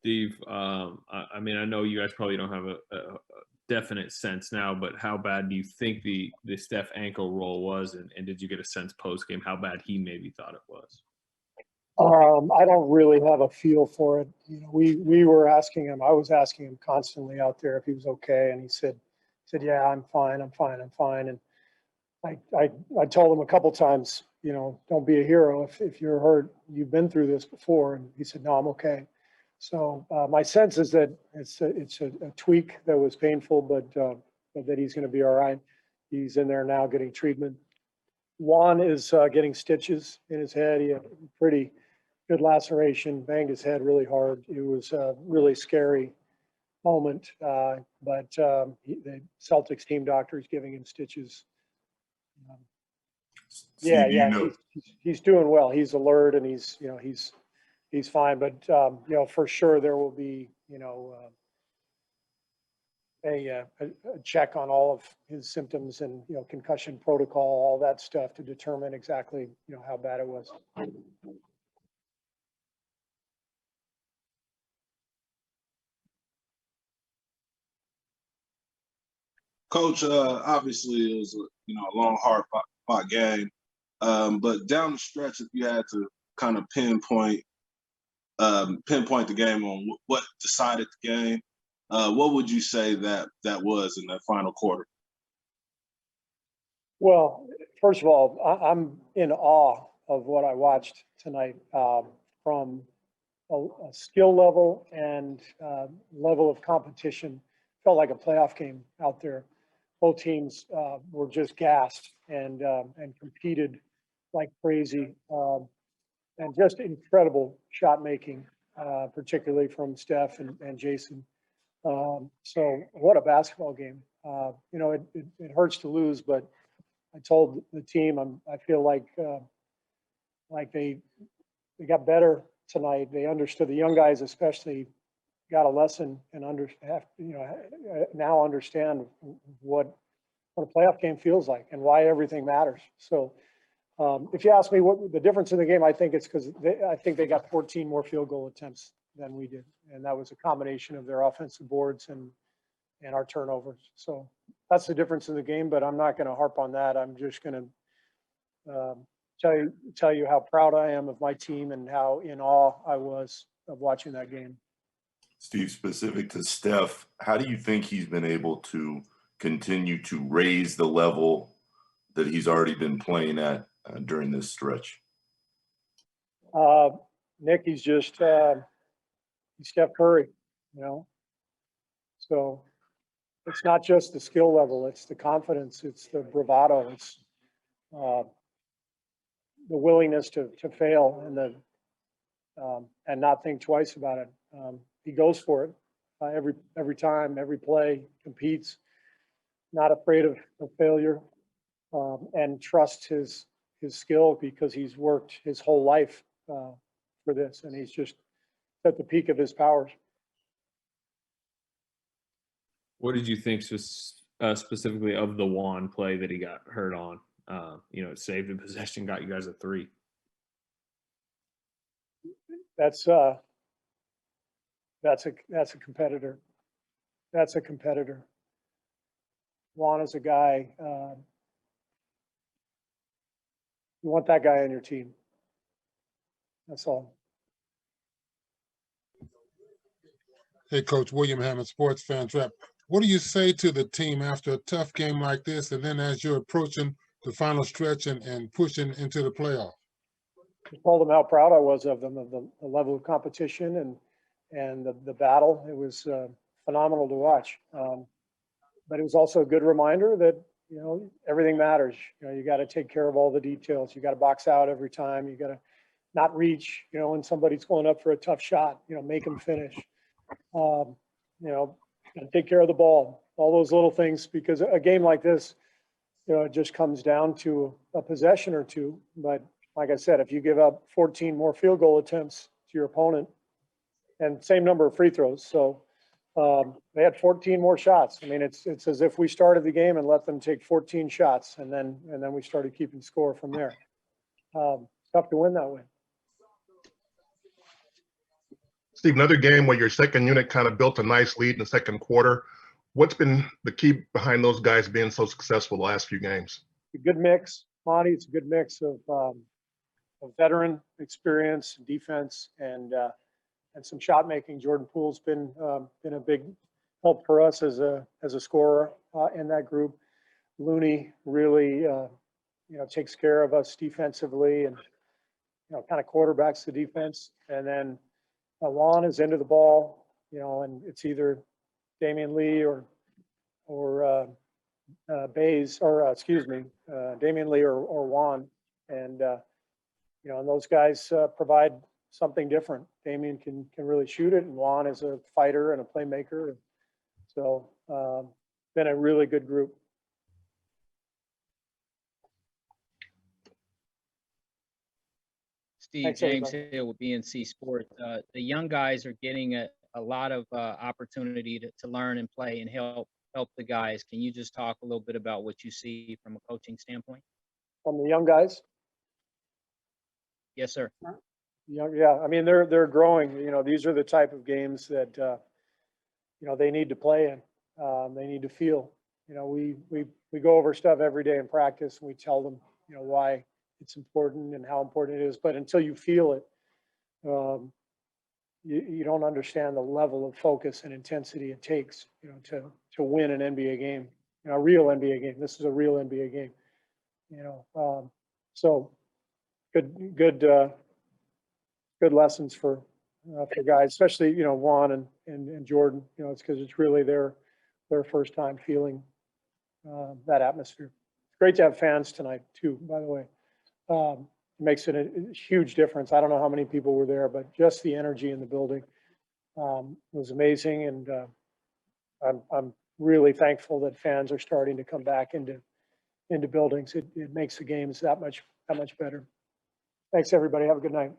Steve, I mean, I know you guys probably don't have a definite sense now, but how bad do you think the Steph ankle roll was, and did you get a sense post game how bad he maybe thought it was? I don't really have a feel for it. You know, we were asking him. I was asking him constantly out there if he was okay, and he said, "Yeah, I'm fine. I'm fine. I'm fine." And I told him a couple times, you know, don't be a hero if you're hurt. You've been through this before, and he said, "No, I'm okay." So my sense is that it's a tweak that was painful, but that he's going to be all right. He's in there now getting treatment. Juan is getting stitches in his head. He had a pretty good laceration, banged his head really hard. It was a really scary moment, but the Celtics team doctor is giving him stitches. Um, yeah, Steve, you yeah, know, he's doing well. He's alert and he's fine. But you know, for sure there will be a check on all of his symptoms and concussion protocol, all that stuff to determine exactly how bad it was. Coach, obviously it was a long, hard fought game, but down the stretch, if you had to kind of pinpoint the game on what decided the game, what would you say that was in that final quarter? Well, first of all, I'm in awe of what I watched tonight, from a skill level and level of competition. Felt like a playoff game out there. Both teams were just gassed and competed like crazy, and just incredible shot making, particularly from Steph and Jayson. So what a basketball game. It hurts to lose, but I told the team I feel like they got better tonight. They understood, the young guys especially got a lesson and now understand what a playoff game feels like and why everything matters. So if you ask me what the difference in the game, I think it's because I think they got 14 more field goal attempts than we did, and that was a combination of their offensive boards and our turnovers. So that's the difference in the game. But I'm not going to harp on that. I'm just going to tell you how proud I am of my team and how in awe I was of watching that game. Steve, specific to Steph, how do you think he's been able to continue to raise the level that he's already been playing at during this stretch? Nick, he's just he's Steph Curry, So it's not just the skill level; it's the confidence, it's the bravado, it's the willingness to fail and not think twice about it. He goes for it every time, every play, competes, not afraid of failure, and trusts his skill because he's worked his whole life for this, and he's just at the peak of his powers. What did you think specifically of the Juan play that he got hurt on? It saved the possession, got you guys a 3. That's a competitor. That's a competitor. Juan is a guy. You want that guy on your team. That's all. Hey, Coach William Hammond, Sports Fan Trap. What do you say to the team after a tough game like this, and then as you're approaching the final stretch and pushing into the playoff? I told them how proud I was of them, of the level of competition and the battle. It was phenomenal to watch. But it was also a good reminder that everything matters. You got to take care of all the details. You got to box out every time. You got to not reach. When somebody's going up for a tough shot, make them finish. Take care of the ball. All those little things, because a game like this, it just comes down to a possession or two. But like I said, if you give up 14 more field goal attempts to your opponent, and same number of free throws, so they had 14 more shots. I mean, it's as if we started the game and let them take 14 shots, and then we started keeping score from there. Tough to win that way. Steve, another game where your second unit kind of built a nice lead in the second quarter. What's been the key behind those guys being so successful the last few games? A good mix, Monty. It's a good mix of veteran experience, defense, and some shot making. Jordan Poole's been a big help for us as a scorer in that group. Looney really takes care of us defensively and kind of quarterbacks the defense. And then Juan is into the ball, and it's either Damian Lee or Bays, or excuse me, Damian Lee or Juan, and and those guys provide something different. Damian can really shoot it, and Juan is a fighter and a playmaker. So been a really good group. Steve, Thanks, James everybody. Hill with BNC Sports. The young guys are getting a lot of opportunity to learn and play and help the guys. Can you just talk a little bit about what you see from a coaching standpoint? From the young guys. Yes, sir. Yeah, I mean they're growing. These are the type of games that they need to play in. They need to feel. We go over stuff every day in practice, and we tell them why it's important and how important it is. But until you feel it, you don't understand the level of focus and intensity it takes to win an NBA game, a real NBA game. This is a real NBA game. So good lessons for guys, especially Juan and Jordan. It's because it's really their first time feeling that atmosphere. It's great to have fans tonight too, by the way. It makes it a huge difference. I don't know how many people were there, but just the energy in the building was amazing, and I'm really thankful that fans are starting to come back into buildings. It makes the games that much better. Thanks, everybody. Have a good night.